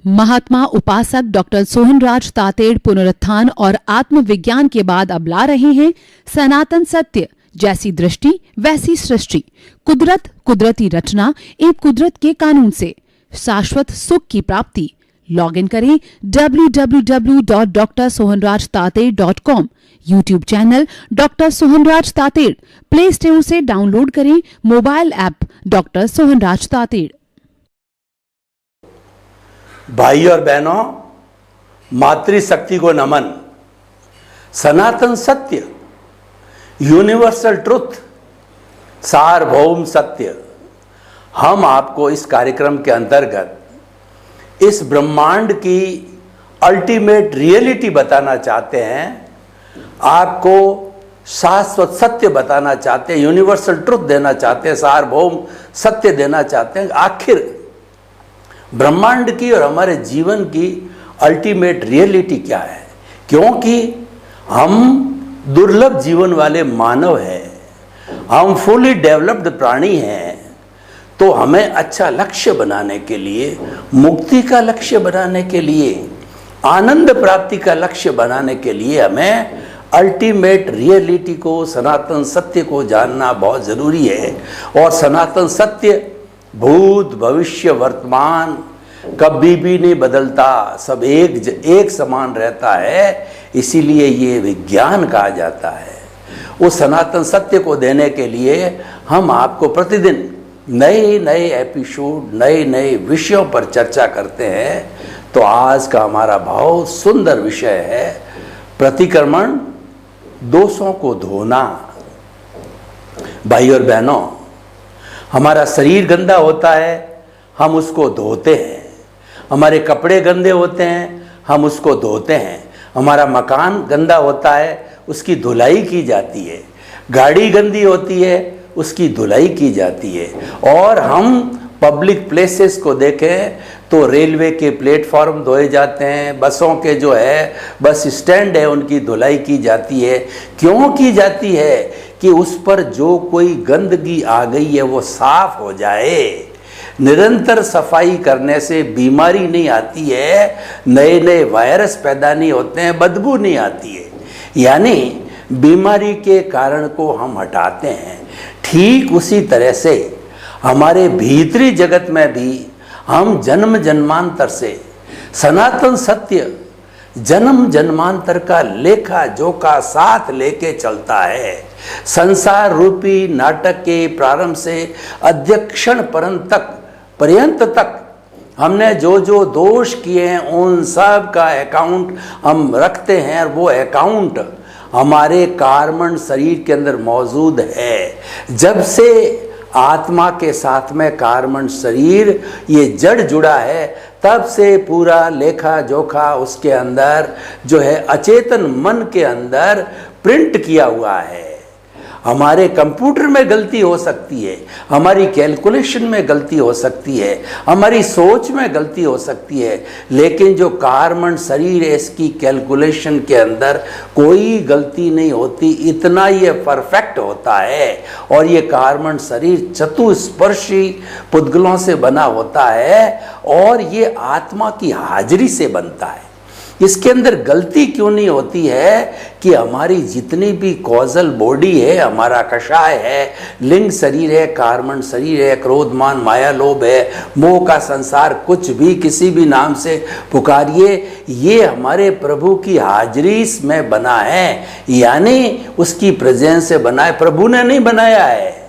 महात्मा उपासक डॉक्टर सोहनराज तातेड़ पुनरुत्थान और आत्मविज्ञान के बाद अब ला रहे हैं सनातन सत्य, जैसी दृष्टि वैसी सृष्टि, कुदरत, कुदरती रचना एवं कुदरत के कानून से शाश्वत सुख की प्राप्ति। लॉगिन करें www.drsohanrajtated.com, YouTube channel doctor Sohanraj Tated, play store से डाउनलोड करें mobile app doctor Sohanraj Tated. भाई और बहनों, मातृशक्ति को नमन। सनातन सत्य, यूनिवर्सल ट्रुथ, सार्वभौम सत्य, हम आपको इस कार्यक्रम के अंतर्गत इस ब्रह्मांड की अल्टीमेट रियलिटी बताना चाहते हैं, आपको शाश्वत सत्य बताना चाहते हैं, यूनिवर्सल ट्रुथ देना चाहते हैं, सार्वभौम सत्य देना चाहते हैं। आखिर ब्रह्मांड की और हमारे जीवन की अल्टीमेट रियलिटी क्या है? क्योंकि हम दुर्लभ जीवन वाले मानव हैं, हम फुली डेवलप्ड प्राणी हैं, तो हमें अच्छा लक्ष्य बनाने के लिए, मुक्ति का लक्ष्य बनाने के लिए, आनंद प्राप्ति का लक्ष्य बनाने के लिए हमें अल्टीमेट रियलिटी को, सनातन सत्य को जानना बहुत जरूरी है। और सनातन सत्य भूत भविष्य वर्तमान कभी भी नहीं बदलता, सब एक समान रहता है, इसीलिए ये विज्ञान कहा जाता है। उस सनातन सत्य को देने के लिए हम आपको प्रतिदिन नए नए एपिसोड, नए नए विषयों पर चर्चा करते हैं। तो आज का हमारा बहुत सुंदर विषय है प्रतिक्रमण, दोषों को धोना। भाई और बहनों, हमारा शरीर गंदा होता है, हम उसको धोते हैं। हमारे कपड़े गंदे होते हैं, हम उसको धोते हैं। हमारा मकान गंदा होता है, उसकी धुलाई की जाती है। गाड़ी गंदी होती है, उसकी धुलाई की जाती है। और हम पब्लिक प्लेसेस को देखें तो रेलवे के प्लेटफॉर्म धोए जाते हैं, बसों के जो है बस स्टैंड है उनकी धुलाई की जाती है। क्यों की जाती है? कि उस पर जो कोई गंदगी आ गई है वो साफ हो जाए। निरंतर सफाई करने से बीमारी नहीं आती है, नए नए वायरस पैदा नहीं होते हैं, बदबू नहीं आती है, यानी बीमारी के कारण को हम हटाते हैं। ठीक उसी तरह से हमारे भीतरी जगत में भी हम जन्म जन्मांतर से सनातन सत्य जन्म जन्मांतर का लेखा जोखा साथ लेके चलता है। संसार रूपी नाटक के प्रारंभ से अध्यक्षण पर्यंत तक हमने जो जो दोष किए हैं उन सब का अकाउंट हम रखते हैं, और वो अकाउंट हमारे कार्बन शरीर के अंदर मौजूद है। जब से आत्मा के साथ में कार्बन शरीर ये जड़ जुड़ा है, तब से पूरा लेखा जोखा उसके अंदर जो है अचेतन मन के अंदर प्रिंट किया हुआ है। हमारे कंप्यूटर में गलती हो सकती है, हमारी कैलकुलेशन में गलती हो सकती है, हमारी सोच में गलती हो सकती है, लेकिन जो कार्बन शरीर है इसकी कैलकुलेशन के अंदर कोई गलती नहीं होती। इतना ये परफेक्ट होता है। और ये कार्बन शरीर चतुस्पर्शी पुद्गलों से बना होता है और ये आत्मा की हाजिरी से बनता है। इसके अंदर गलती क्यों नहीं होती है? कि हमारी जितनी भी कॉजल बॉडी है, हमारा कषाय है, लिंग शरीर है, कार्बन शरीर है, क्रोध मान माया लोभ है, मोह का संसार, कुछ भी किसी भी नाम से पुकारिए, ये हमारे प्रभु की हाजिरी में बना है, यानी उसकी प्रेजेंस से बना है, प्रभु ने नहीं बनाया है।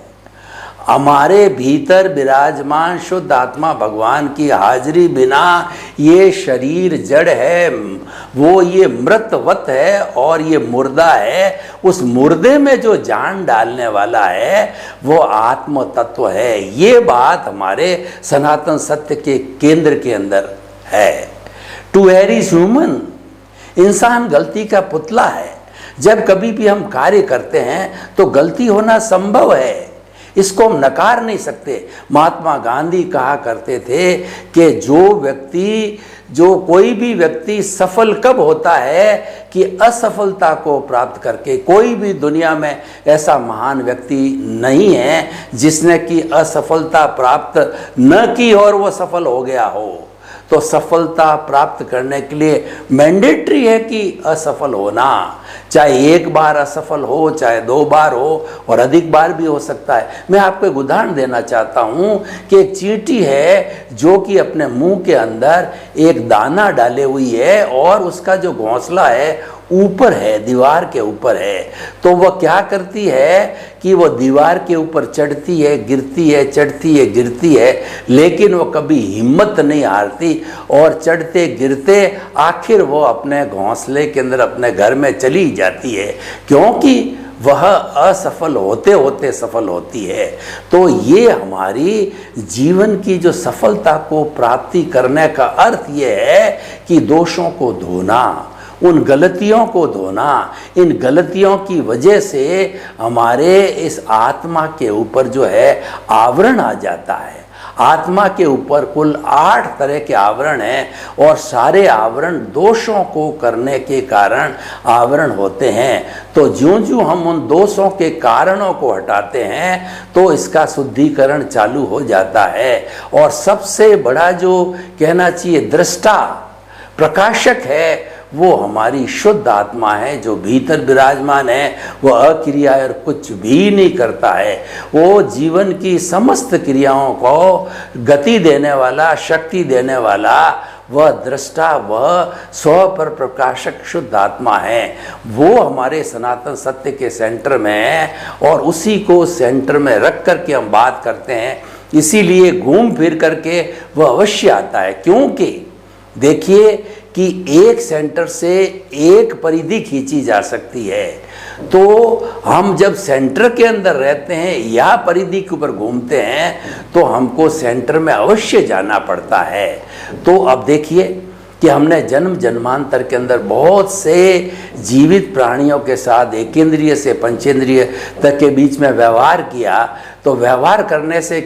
हमारे भीतर विराजमान शुद्ध आत्मा भगवान की हाजिरी बिना ये शरीर जड़ है, वो ये मृतवत है और ये मुर्दा है। उस मुर्दे में जो जान डालने वाला है वो आत्म तत्व है। ये बात हमारे सनातन सत्य के केंद्र के अंदर है। टू एयर इज ह्यूमन, इंसान गलती का पुतला है। जब कभी भी हम कार्य करते हैं तो गलती होना संभव है, इसको हम नकार नहीं सकते। महात्मा गांधी कहा करते थे कि जो कोई भी व्यक्ति सफल कब होता है? कि असफलता को प्राप्त करके। कोई भी दुनिया में ऐसा महान व्यक्ति नहीं है जिसने कि असफलता प्राप्त न की और वो सफल हो गया हो। तो सफलता प्राप्त करने के लिए मैंडेटरी है कि असफल होना, चाहे एक बार असफल हो, चाहे 2 बार हो, और अधिक बार भी हो सकता है। मैं आपको एक उदाहरण देना चाहता हूं कि एक चींटी है जो कि अपने मुंह के अंदर एक दाना डाले हुई है और उसका जो घोंसला है ऊपर है, दीवार के ऊपर है। तो वह क्या करती है कि वह दीवार के ऊपर चढ़ती है, गिरती है, चढ़ती है, गिरती है, लेकिन वो कभी हिम्मत नहीं हारती और चढ़ते गिरते आखिर वो अपने घोंसले के अंदर अपने घर में चली जाती है, क्योंकि वह असफल होते होते सफल होती है। तो ये हमारी जीवन की जो सफलता को प्राप्ति करने का अर्थ ये है कि दोषों को धोना, उन गलतियों को धोना। इन गलतियों की वजह से हमारे इस आत्मा के ऊपर जो है आवरण आ जाता है। आत्मा के ऊपर कुल 8 तरह के आवरण हैं और सारे आवरण दोषों को करने के कारण आवरण होते हैं। तो ज्यों-ज्यों हम उन दोषों के कारणों को हटाते हैं तो इसका शुद्धिकरण चालू हो जाता है। और सबसे बड़ा जो कहना चाहिए दृष्टा, प्रकाशक है, वो हमारी शुद्ध आत्मा है जो भीतर विराजमान है। वह अक्रिया और कुछ भी नहीं करता है। वो जीवन की समस्त क्रियाओं को गति देने वाला, शक्ति देने वाला वह दृष्टा, वह स्व पर प्रकाशक शुद्ध आत्मा है। वो हमारे सनातन सत्य के सेंटर में है और उसी को सेंटर में रख करके हम बात करते हैं। इसीलिए घूम फिर करके वह अवश्य आता है, क्योंकि देखिए कि एक सेंटर से एक परिधि खींची जा सकती है। तो हम जब सेंटर के अंदर रहते हैं या परिधि के ऊपर घूमते हैं तो हमको सेंटर में अवश्य जाना पड़ता है। तो अब देखिए कि हमने जन्म जन्मांतर के अंदर बहुत से जीवित प्राणियों के साथ एकेंद्रिय से पंचेंद्रिय तक के बीच में व्यवहार किया। तो व्यवहार करने से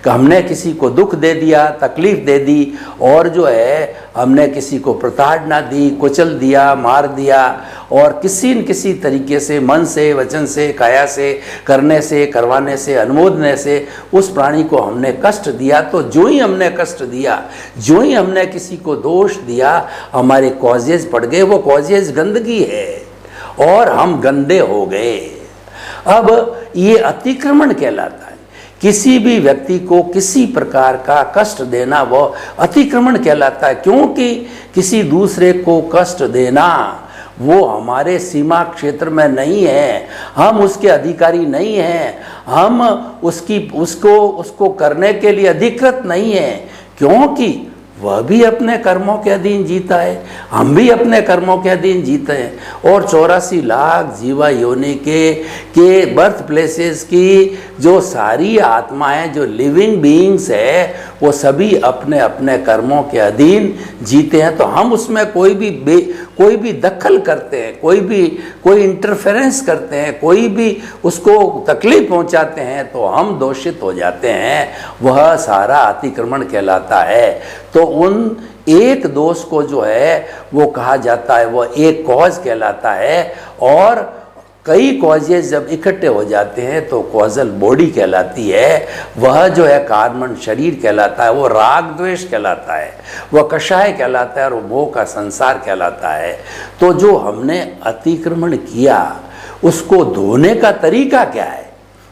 हमने किसी को दुख दे दिया, तकलीफ दे दी, और जो है हमने किसी को प्रताड़ना दी, कुचल दिया, मार दिया, और किसी न किसी तरीके से मन से, वचन से, काया से, करने से, करवाने से, अनुमोदने से उस प्राणी को हमने कष्ट दिया। तो जो ही हमने कष्ट दिया, जो ही हमने किसी को दोष दिया, हमारे कॉजेज पड़ गए। वो कॉजेज गंदगी है और हम गंदे हो गए। अब ये अतिक्रमण कहलाता है। किसी भी व्यक्ति को किसी प्रकार का कष्ट देना वो अतिक्रमण कहलाता है, क्योंकि किसी दूसरे को कष्ट देना वो हमारे सीमा क्षेत्र में नहीं है। हम उसके अधिकारी नहीं हैं, हम उसको करने के लिए अधिकृत नहीं है, क्योंकि वह भी अपने कर्मों के अधीन जीता है, हम भी अपने कर्मों के अधीन जीते हैं। और 84 लाख जीवा योनि के बर्थ प्लेसेस की जो सारी आत्माएं, जो लिविंग बीइंग्स है, वो सभी अपने अपने कर्मों के अधीन जीते हैं। तो हम उसमें कोई भी दखल करते हैं, कोई इंटरफेरेंस करते हैं, कोई भी उसको तकलीफ पहुंचाते हैं तो हम दोषित हो जाते हैं। वह सारा अतिक्रमण कहलाता है। तो उन एक दोष को जो है वो कहा जाता है, वह एक कॉज कहलाता है। और कई कॉजेज जब इकट्ठे हो जाते हैं तो कॉजल बॉडी कहलाती है। वह जो है कार्बन शरीर कहलाता है, वो राग द्वेष कहलाता है, वह कषाय कहलाता है और वो मोह का संसार कहलाता है। तो जो हमने अतिक्रमण किया उसको धोने का तरीका क्या है?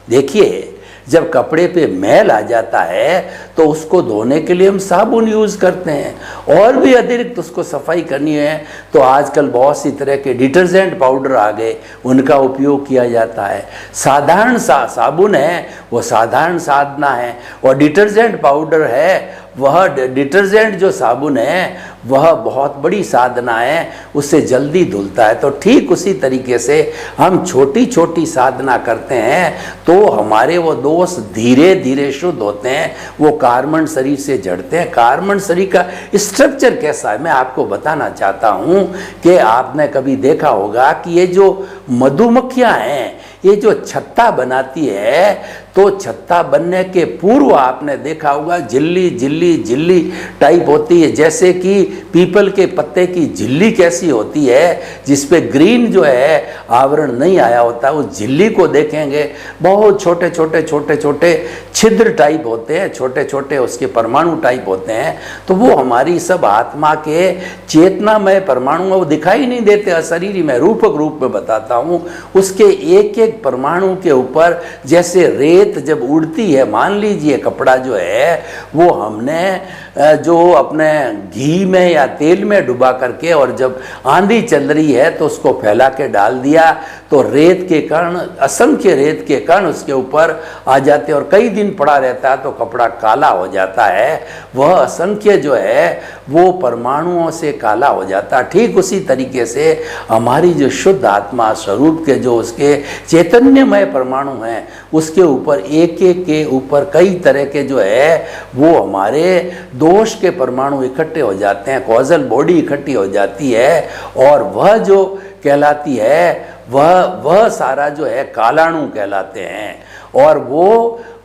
देखिए, जब कपड़े पे मैल आ जाता है तो उसको धोने के लिए हम साबुन यूज़ करते हैं, और भी अतिरिक्त उसको सफाई करनी है तो आजकल बहुत सी तरह के डिटर्जेंट पाउडर आ गए, उनका उपयोग किया जाता है। साधारण साबुन है वो साधारण साधना है, और डिटर्जेंट पाउडर है, वह डिटर्जेंट जो साबुन है वह बहुत बड़ी साधना है, उससे जल्दी धुलता है। तो ठीक उसी तरीके से हम छोटी छोटी साधना करते हैं तो हमारे वो दोष धीरे धीरे शुद्ध होते हैं, वो कार्बन शरीर से जड़ते हैं। कार्बन शरीर का स्ट्रक्चर कैसा है मैं आपको बताना चाहता हूँ कि आपने कभी देखा होगा कि ये जो मधुमक्खियाँ हैं, ये जो छत्ता बनाती है तो छत्ता बनने के पूर्व आपने देखा होगा झिल्ली झिल्ली झिल्ली टाइप होती है, जैसे कि पीपल के पत्ते की झिल्ली कैसी होती है जिसपे ग्रीन जो है आवरण नहीं आया होता, उस झिल्ली को देखेंगे बहुत छोटे छोटे छोटे छोटे छिद्र टाइप होते हैं, छोटे छोटे उसके परमाणु टाइप होते हैं। तो वो हमारी सब आत्मा के चेतनामय परमाणु, वो दिखाई नहीं देते, अशरीरी में रूपक रूप में बताता हूँ। उसके एक एक परमाणु के ऊपर जैसे रेत जब उड़ती है, मान लीजिए कपड़ा जो है वो हमने जो अपने घी में या तेल में डुबा करके, और जब आंधी चल रही है तो उसको फैला के डाल दिया, तो रेत के कण, असंख्य रेत के कण उसके ऊपर आ जाते हैं और कई दिन पड़ा रहता है तो कपड़ा काला हो जाता है। वह असंख्य जो है वो परमाणुओं से काला हो जाता है। ठीक उसी तरीके से हमारी जो शुद्ध आत्मा स्वरूप के जो उसके चैतन्यमय परमाणु हैं, उसके ऊपर एक एक के ऊपर कई तरह के जो है वो हमारे दोष के परमाणु इकट्ठे हो जाते हैं, कॉजल बॉडी इकट्ठी हो जाती है, और वह जो कहलाती है वह सारा जो है कालाणु कहलाते हैं। और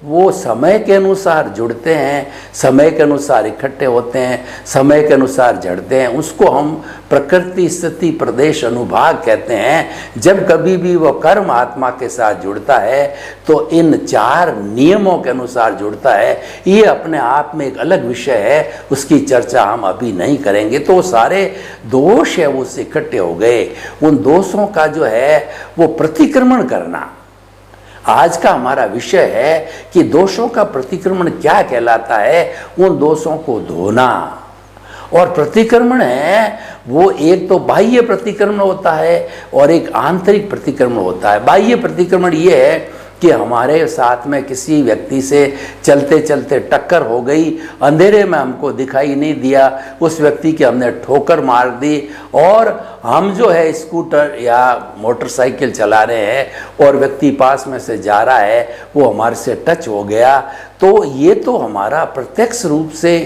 वो समय के अनुसार जुड़ते हैं, समय के अनुसार इकट्ठे होते हैं, समय के अनुसार झड़ते हैं। उसको हम प्रकृति स्थिति प्रदेश अनुभाग कहते हैं। जब कभी भी वो कर्म आत्मा के साथ जुड़ता है तो इन 4 नियमों के अनुसार जुड़ता है। ये अपने आप में एक अलग विषय है, उसकी चर्चा हम अभी नहीं करेंगे। तो सारे दोष है वो इकट्ठे हो गए, उन दोषों का जो है वो प्रतिक्रमण करना आज का हमारा विषय है कि दोषों का प्रतिक्रमण क्या कहलाता है। उन दोषों को धोना, और प्रतिक्रमण है वो एक तो बाह्य प्रतिक्रमण होता है और एक आंतरिक प्रतिक्रमण होता है। बाह्य प्रतिक्रमण ये है कि हमारे साथ में किसी व्यक्ति से चलते चलते टक्कर हो गई, अंधेरे में हमको दिखाई नहीं दिया, उस व्यक्ति की हमने ठोकर मार दी, और हम जो है स्कूटर या मोटरसाइकिल चला रहे हैं और व्यक्ति पास में से जा रहा है, वो हमारे से टच हो गया। तो ये तो हमारा प्रत्यक्ष रूप से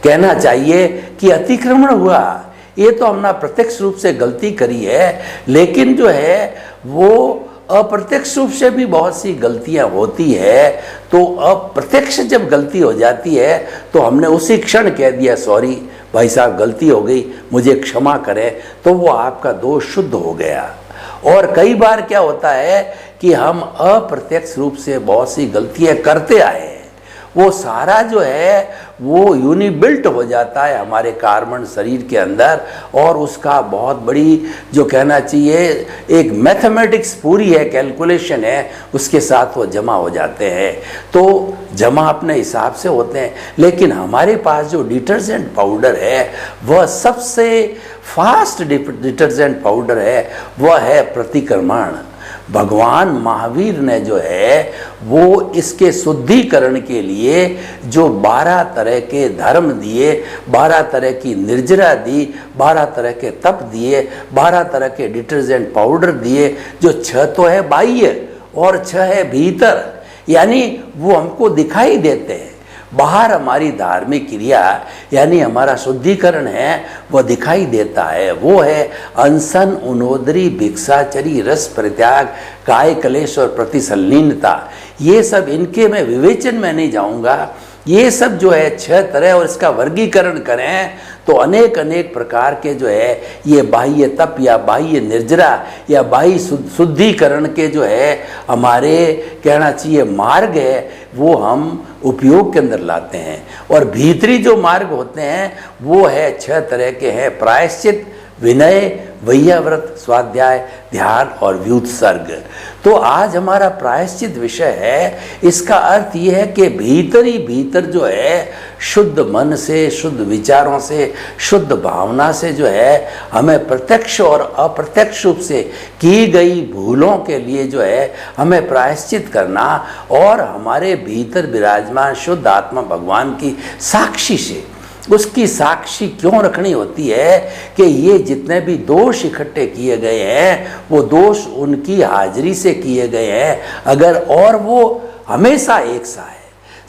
कहना चाहिए कि अतिक्रमण हुआ। ये तो हमने प्रत्यक्ष रूप से गलती करी है, लेकिन जो है वो अप्रत्यक्ष रूप से भी बहुत सी गलतियां होती है। तो अप्रत्यक्ष जब गलती हो जाती है तो हमने उसी क्षण कह दिया सॉरी भाई साहब गलती हो गई, मुझे क्षमा करें, तो वो आपका दोष शुद्ध हो गया। और कई बार क्या होता है कि हम अप्रत्यक्ष रूप से बहुत सी गलतियां करते आए, वो सारा जो है वो यूनिबिल्ट हो जाता है हमारे कार्बन शरीर के अंदर, और उसका बहुत बड़ी जो कहना चाहिए एक मैथमेटिक्स पूरी है, कैलकुलेशन है, उसके साथ वो जमा हो जाते हैं। तो जमा अपने हिसाब से होते हैं, लेकिन हमारे पास जो डिटर्जेंट पाउडर है वह सबसे फास्ट डिटर्जेंट पाउडर है, वह है प्रतिक्रमण। भगवान महावीर ने जो है वो इसके शुद्धिकरण के लिए जो 12 तरह के धर्म दिए, 12 तरह की निर्जरा दी, 12 तरह के तप दिए, 12 तरह के डिटर्जेंट पाउडर दिए, जो 6 तो है बाह्य और 6 है भीतर, यानी वो हमको दिखाई देते हैं। बाहर हमारी धार्मिक क्रिया यानी हमारा शुद्धिकरण है वह दिखाई देता है, वो है अनशन, उनोदरी, भिक्षाचरी, रस परित्याग, काय कलेश और प्रतिसल्लीनता। ये सब इनके मैं विवेचन में नहीं जाऊंगा। ये सब जो है 6 तरह, और इसका वर्गीकरण करें तो अनेक अनेक प्रकार के जो है ये बाह्य तप या बाह्य निर्जरा या बाह्य शुद्धिकरण के जो है हमारे कहना चाहिए मार्ग है, वो हम उपयोग के अंदर लाते हैं। और भीतरी जो मार्ग होते हैं वो है 6 तरह के हैं, प्रायश्चित, विनय, वैयाव्रत, स्वाध्याय, ध्यान और व्युत्सर्ग। तो आज हमारा प्रायश्चित विषय है। इसका अर्थ यह है कि भीतर ही भीतर जो है शुद्ध मन से, शुद्ध विचारों से, शुद्ध भावना से जो है हमें प्रत्यक्ष और अप्रत्यक्ष रूप से की गई भूलों के लिए जो है हमें प्रायश्चित करना, और हमारे भीतर विराजमान शुद्ध आत्मा भगवान की साक्षी से उसकी साक्षी क्यों रखनी होती है कि ये जितने भी दोष इकट्ठे किए गए हैं वो दोष उनकी हाजिरी से किए गए हैं। अगर और वो हमेशा एक सा है,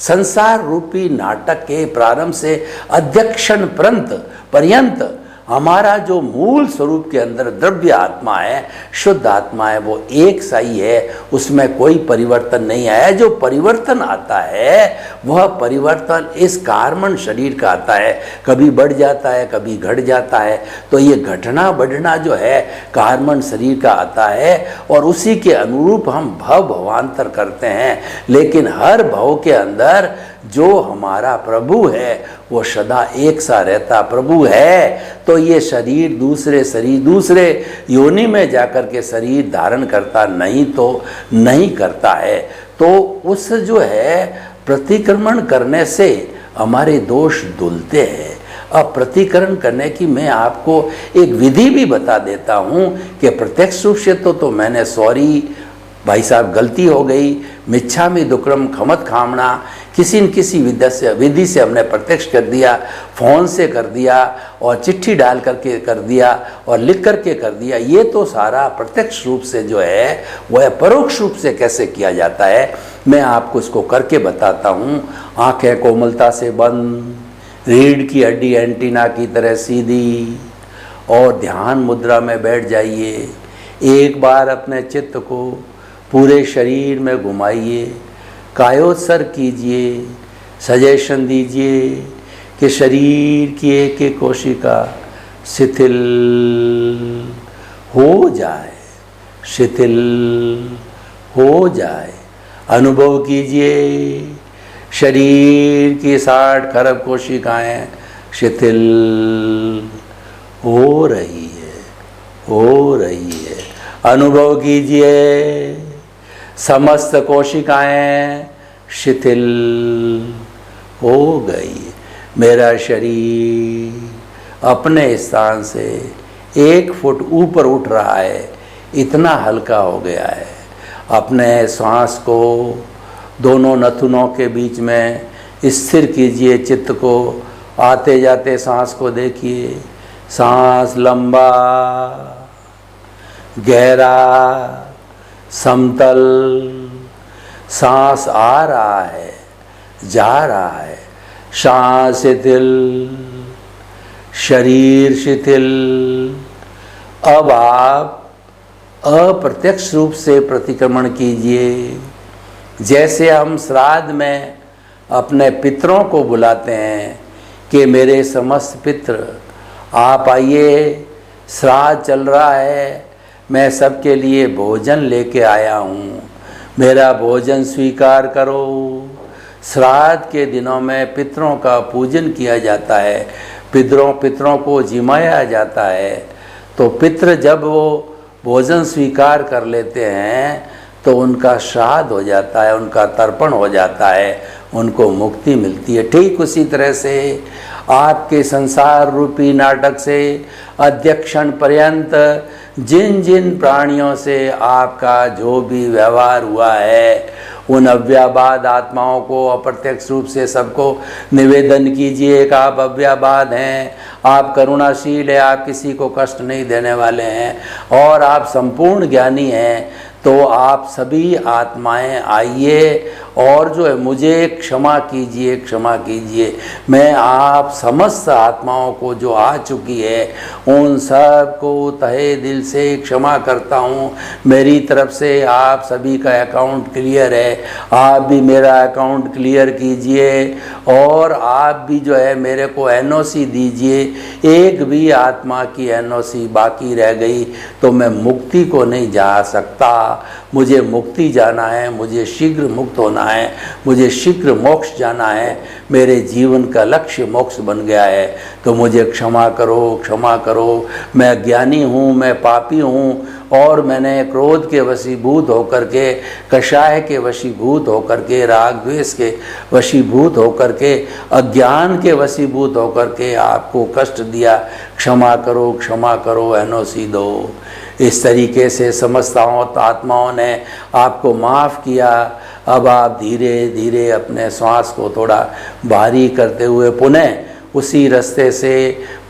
संसार रूपी नाटक के प्रारंभ से अध्यक्षण पर्यंत हमारा जो मूल स्वरूप के अंदर द्रव्य आत्मा है, शुद्ध आत्मा है, वो एक सा ही है, उसमें कोई परिवर्तन नहीं आया। जो परिवर्तन आता है वह परिवर्तन इस कार्बन शरीर का आता है, कभी बढ़ जाता है कभी घट जाता है। तो ये घटना बढ़ना जो है कार्बन शरीर का आता है और उसी के अनुरूप हम भव भवांतर करते हैं। लेकिन हर भव के अंदर जो हमारा प्रभु है वो सदा एक सा रहता प्रभु है। तो ये शरीर दूसरे योनि में जाकर के शरीर धारण करता नहीं तो नहीं करता है। तो उस जो है प्रतिक्रमण करने से हमारे दोष धुलते हैं। अब प्रतिकरण करने की मैं आपको एक विधि भी बता देता हूँ कि प्रत्यक्ष रूप से तो मैंने सॉरी भाई साहब गलती हो गई, मिच्छामि दुक्कड़म खमत खामना, किसी न किसी विधि से हमने प्रत्यक्ष कर दिया, फ़ोन से कर दिया और चिट्ठी डाल करके कर दिया और लिख करके कर दिया। ये तो सारा प्रत्यक्ष रूप से जो है वह परोक्ष रूप से कैसे किया जाता है मैं आपको इसको करके बताता हूँ। आँखें कोमलता से बंद, रीढ़ की हड्डी एंटीना की तरह सीधी और ध्यान मुद्रा में बैठ जाइए। एक बार अपने चित्त को पूरे शरीर में घुमाइए, कायोत्सर्ग कीजिए, सजेशन दीजिए कि शरीर की एक एक कोशिका शिथिल हो जाए, शिथिल हो जाए। अनुभव कीजिए शरीर की 60 खरब कोशिकाएं शिथिल हो रही है, हो रही है। अनुभव कीजिए समस्त कोशिकाएं शिथिल हो गई। मेरा शरीर अपने स्थान से 1 फुट ऊपर उठ रहा है, इतना हल्का हो गया है। अपने सांस को दोनों नथुनों के बीच में स्थिर कीजिए, चित्त को आते जाते सांस को देखिए। सांस लंबा, गहरा, समतल, सांस आ रहा है, जा रहा है। सांस शिथिल, शरीर शिथिल। अब आप अप्रत्यक्ष रूप से प्रतिक्रमण कीजिए। जैसे हम श्राद्ध में अपने पितरों को बुलाते हैं कि मेरे समस्त पितर आप आइए, श्राद्ध चल रहा है, मैं सबके लिए भोजन लेके आया हूँ, मेरा भोजन स्वीकार करो। श्राद्ध के दिनों में पितरों का पूजन किया जाता है, पितरों को जिमाया जाता है। तो पितर जब वो भोजन स्वीकार कर लेते हैं तो उनका श्राद्ध हो जाता है, उनका तर्पण हो जाता है, उनको मुक्ति मिलती है। ठीक उसी तरह से आपके संसार रूपी नाटक से अध्यक्षण पर्यंत जिन जिन प्राणियों से आपका जो भी व्यवहार हुआ है उन अव्याबाद आत्माओं को अप्रत्यक्ष रूप से सबको निवेदन कीजिए कि आप अव्याबाद हैं, आप करुणाशील है, आप किसी को कष्ट नहीं देने वाले हैं और आप संपूर्ण ज्ञानी हैं। तो आप सभी आत्माएं आइए और जो है मुझे क्षमा कीजिए, क्षमा कीजिए। मैं आप समस्त आत्माओं को जो आ चुकी है उन सब को तहे दिल से क्षमा करता हूँ। मेरी तरफ से आप सभी का अकाउंट क्लियर है, आप भी मेरा अकाउंट क्लियर कीजिए और आप भी जो है मेरे को एनओसी दीजिए। एक भी आत्मा की एनओसी बाकी रह गई तो मैं मुक्ति को नहीं जा सकता। मुझे मुक्ति जाना है, मुझे शीघ्र मुक्त होना है, मुझे शीघ्र मोक्ष जाना है। मेरे जीवन का लक्ष्य मोक्ष बन गया है, तो मुझे क्षमा करो, क्षमा करो। मैं ज्ञानी हूँ, मैं पापी हूँ और मैंने क्रोध के वशीभूत होकर के, कषाय के वशीभूत होकर के, राग द्वेष के वशीभूत होकर के, अज्ञान के वशीभूत होकर के आपको कष्ट दिया। क्षमा करो, क्षमा करो, एनओसी दो। इस तरीके से समस्त आत्माओं ने आपको माफ़ किया। अब आप धीरे धीरे अपने श्वास को थोड़ा भारी करते हुए पुनः उसी रास्ते से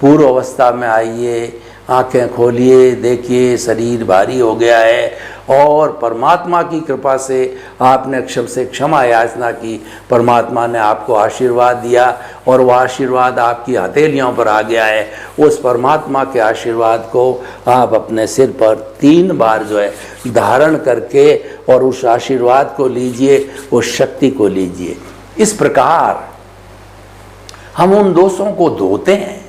पूर्व अवस्था में आइए आंखें खोलिए, देखिए शरीर भारी हो गया है और परमात्मा की कृपा से आपने क्षम से क्षमा याचना की, परमात्मा ने आपको आशीर्वाद दिया और वह आशीर्वाद आपकी हथेलियों पर आ गया है। उस परमात्मा के आशीर्वाद को आप अपने सिर पर 3 बार जो है धारण करके और उस आशीर्वाद को लीजिए, उस शक्ति को लीजिए। इस प्रकार हम उन दोषों को धोते हैं,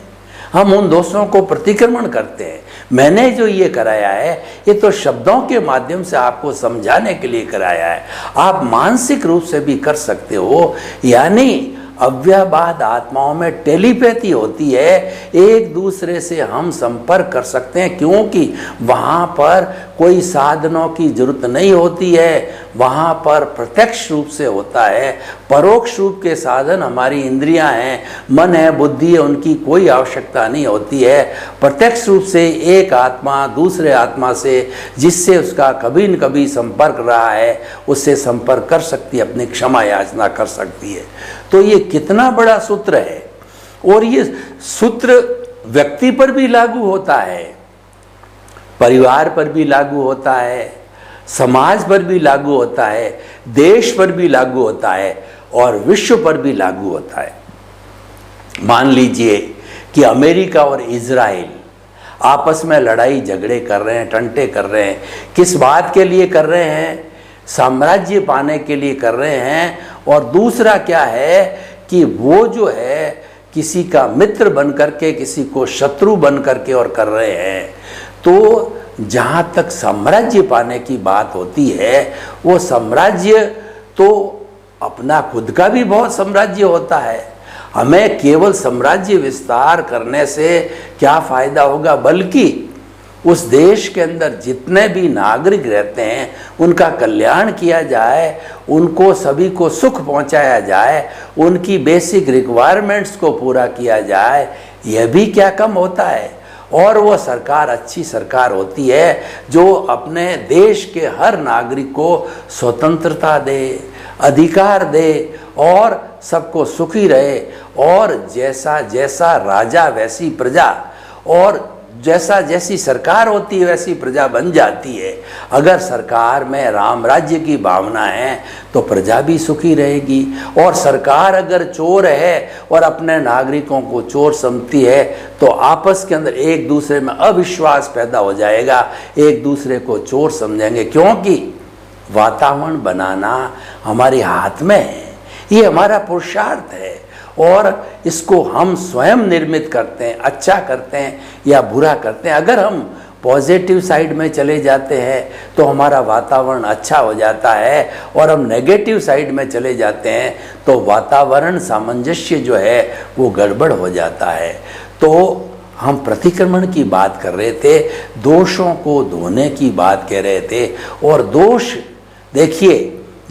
हम उन दोषों को प्रतिक्रमण करते हैं। मैंने जो ये कराया है ये तो शब्दों के माध्यम से आपको समझाने के लिए कराया है, आप मानसिक रूप से भी कर सकते हो। यानी अव्ययबाद आत्माओं में टेलीपैथी होती है, एक दूसरे से हम संपर्क कर सकते हैं, क्योंकि वहाँ पर कोई साधनों की जरूरत नहीं होती है, वहाँ पर प्रत्यक्ष रूप से होता है। परोक्ष रूप के साधन हमारी इंद्रियां हैं, मन है, बुद्धि है, उनकी कोई आवश्यकता नहीं होती है। प्रत्यक्ष रूप से एक आत्मा दूसरे आत्मा से जिससे उसका कभी न कभी संपर्क रहा है उससे संपर्क कर सकती है, अपनी क्षमा याचना कर सकती है। तो ये कितना बड़ा सूत्र है, और ये सूत्र व्यक्ति पर भी लागू होता है, परिवार पर भी लागू होता है, समाज पर भी लागू होता है, देश पर भी लागू होता है और विश्व पर भी लागू होता है। मान लीजिए कि अमेरिका और इजराइल आपस में लड़ाई झगड़े कर रहे हैं, टंटे कर रहे हैं। किस बात के लिए कर रहे हैं? साम्राज्य पाने के लिए कर रहे हैं। और दूसरा क्या है कि वो जो है किसी का मित्र बन करके किसी को शत्रु बन करके और कर रहे हैं। तो जहाँ तक साम्राज्य पाने की बात होती है, वो साम्राज्य तो अपना खुद का भी बहुत साम्राज्य होता है। हमें केवल साम्राज्य विस्तार करने से क्या फायदा होगा, बल्कि उस देश के अंदर जितने भी नागरिक रहते हैं उनका कल्याण किया जाए, उनको सभी को सुख पहुंचाया जाए, उनकी बेसिक रिक्वायरमेंट्स को पूरा किया जाए, यह भी क्या कम होता है। और वो सरकार अच्छी सरकार होती है जो अपने देश के हर नागरिक को स्वतंत्रता दे, अधिकार दे और सबको सुखी रहे, और जैसा जैसा राजा वैसी प्रजा, और जैसा जैसी सरकार होती है वैसी प्रजा बन जाती है। अगर सरकार में राम राज्य की भावना है तो प्रजा भी सुखी रहेगी, और सरकार अगर चोर है और अपने नागरिकों को चोर समझती है तो आपस के अंदर एक दूसरे में अविश्वास पैदा हो जाएगा, एक दूसरे को चोर समझेंगे। क्योंकि वातावरण बनाना हमारे हाथ में है, ये हमारा पुरुषार्थ है और इसको हम स्वयं निर्मित करते हैं, अच्छा करते हैं या बुरा करते हैं। अगर हम पॉजिटिव साइड में चले जाते हैं तो हमारा वातावरण अच्छा हो जाता है, और हम नेगेटिव साइड में चले जाते हैं तो वातावरण सामंजस्य जो है वो गड़बड़ हो जाता है। तो हम प्रतिक्रमण की बात कर रहे थे, दोषों को धोने की बात कह रहे थे। और दोष देखिए,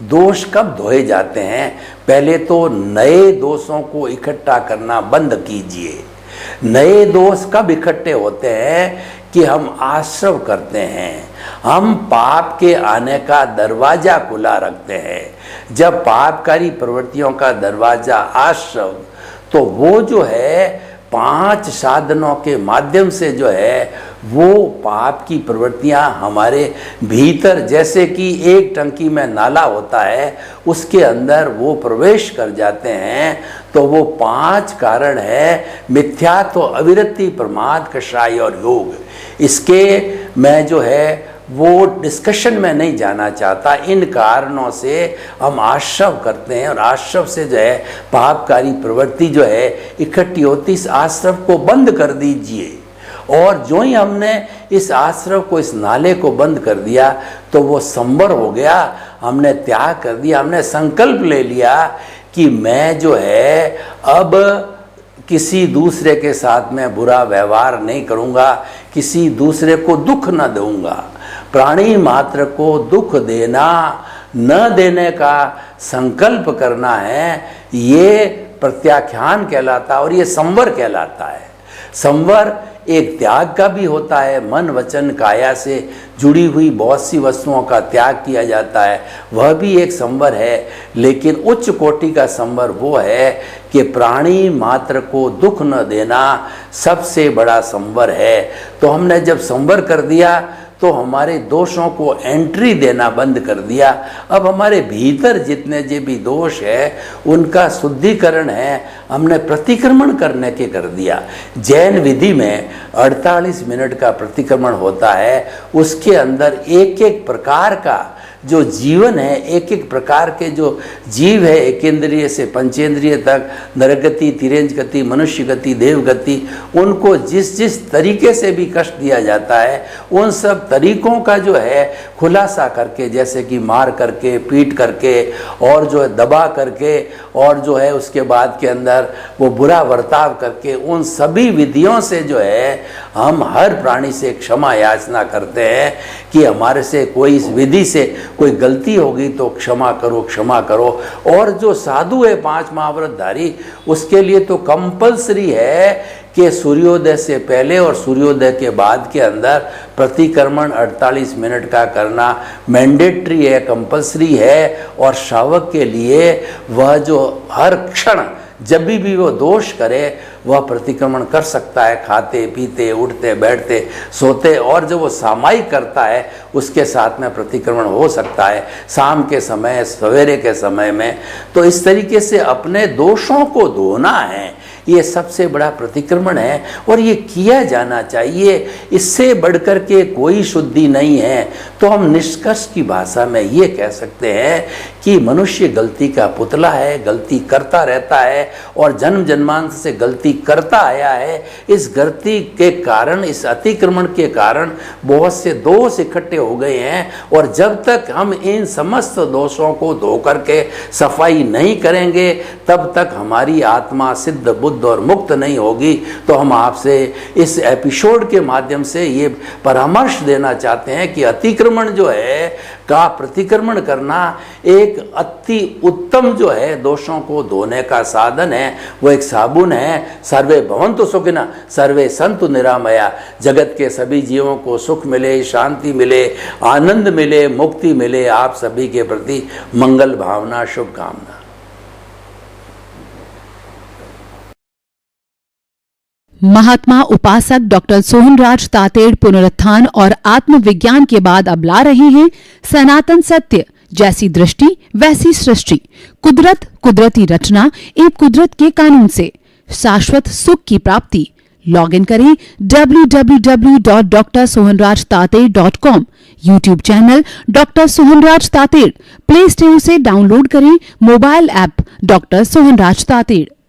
दोष कब धोए जाते हैं? पहले तो नए दोषों को इकट्ठा करना बंद कीजिए। नए दोष कब इकट्ठे होते हैं कि हम आश्रव करते हैं, हम पाप के आने का दरवाजा खुला रखते हैं। जब पापकारी प्रवृत्तियों का दरवाजा आश्रव, तो वो जो है 5 साधनों के माध्यम से जो है वो पाप की प्रवृत्तियां हमारे भीतर, जैसे कि एक टंकी में नाला होता है उसके अंदर वो प्रवेश कर जाते हैं। तो वो 5 कारण है, मिथ्यात्व, अविरति, प्रमाद, कषाय और योग। इसके मैं जो है वो डिस्कशन में नहीं जाना चाहता। इन कारणों से हम आश्रव करते हैं और आश्रव से जो है पापकारी प्रवृत्ति जो है इकट्ठी होती। इस आश्रव को बंद कर दीजिए, और जो ही हमने इस आश्रव को, इस नाले को बंद कर दिया तो वो संवर हो गया, हमने त्याग कर दिया, हमने संकल्प ले लिया कि मैं जो है अब किसी दूसरे के साथ में बुरा व्यवहार नहीं करूँगा, किसी दूसरे को दुख न दूंगा। प्राणी मात्र को दुख देना न देने का संकल्प करना है, ये प्रत्याख्यान कहलाता है और ये संवर कहलाता है। संवर एक त्याग का भी होता है, मन वचन काया से जुड़ी हुई बहुत सी वस्तुओं का त्याग किया जाता है, वह भी एक संवर है। लेकिन उच्च कोटि का संवर वो है कि प्राणी मात्र को दुख न देना सबसे बड़ा संवर है। तो हमने जब संवर कर दिया तो हमारे दोषों को एंट्री देना बंद कर दिया। अब हमारे भीतर जितने जे भी दोष है उनका शुद्धिकरण है, हमने प्रतिक्रमण करने के कर दिया। जैन विधि में 48 मिनट का प्रतिक्रमण होता है, उसके अंदर एक एक प्रकार का जो जीवन है, एक एक प्रकार के जो जीव है, एकेंद्रिय से पंचेंद्रिय तक, नरगति, तिरेंज गति, मनुष्य गति, देव गति, उनको जिस जिस तरीके से भी कष्ट दिया जाता है उन सब तरीकों का जो है खुलासा करके, जैसे कि मार करके, पीट करके और जो है दबा करके और जो है उसके बाद के अंदर वो बुरा बर्ताव करके, उन सभी विधियों से जो है हम हर प्राणी से क्षमा याचना करते हैं कि हमारे से कोई इस विधि से कोई गलती होगी तो क्षमा करो, क्षमा करो। और जो साधु है 5 महाव्रतधारी, उसके लिए तो कंपल्सरी है कि सूर्योदय से पहले और सूर्योदय के बाद के अंदर प्रतिक्रमण 48 मिनट का करना मैंडेटरी है, कंपल्सरी है। और श्रावक के लिए वह जो हर क्षण जब भी वो दोष करे वह प्रतिक्रमण कर सकता है, खाते पीते, उठते बैठते, सोते, और जब वो सामायिक करता है उसके साथ में प्रतिक्रमण हो सकता है शाम के समय, सवेरे के समय में। तो इस तरीके से अपने दोषों को धोना है, ये सबसे बड़ा प्रतिक्रमण है और ये किया जाना चाहिए। इससे बढ़कर के कोई शुद्धि नहीं है। तो हम निष्कर्ष की भाषा में ये कह सकते हैं कि मनुष्य गलती का पुतला है, गलती करता रहता है और जन्म जन्मांतर से गलती करता आया है। इस गलती के कारण, इस अतिक्रमण के कारण बहुत से दोष इकट्ठे हो गए हैं और जब तक हम इन समस्त दोषों को धो करके सफाई नहीं करेंगे तब तक हमारी आत्मा सिद्ध, बुद्ध और मुक्त नहीं होगी। तो हम आपसे इस एपिसोड के माध्यम से ये परामर्श देना चाहते हैं कि अतिक्रमण जो है का प्रतिक्रमण करना एक अति उत्तम जो है दोषों को धोने का साधन है, वो एक साबुन है। सर्वे भवन्तु सुखिनः, सर्वे सन्तु निरामया। जगत के सभी जीवों को सुख मिले, शांति मिले, आनंद मिले, मुक्ति मिले। आप सभी के प्रति मंगल भावना, शुभकामना। महात्मा उपासक डॉक्टर सोहनराज तातेड़ पुनरुत्थान और आत्मविज्ञान के बाद अब ला रहे हैं सनातन सत्य, जैसी दृष्टि वैसी सृष्टि, कुदरत, कुदरती रचना एवं कुदरत के कानून से शाश्वत सुख की प्राप्ति। लॉग इन करें www.drsohanrajtated.com। YouTube channel doctor Sohanraj Tated, play store से डाउनलोड करें mobile app doctor Sohanraj Tated.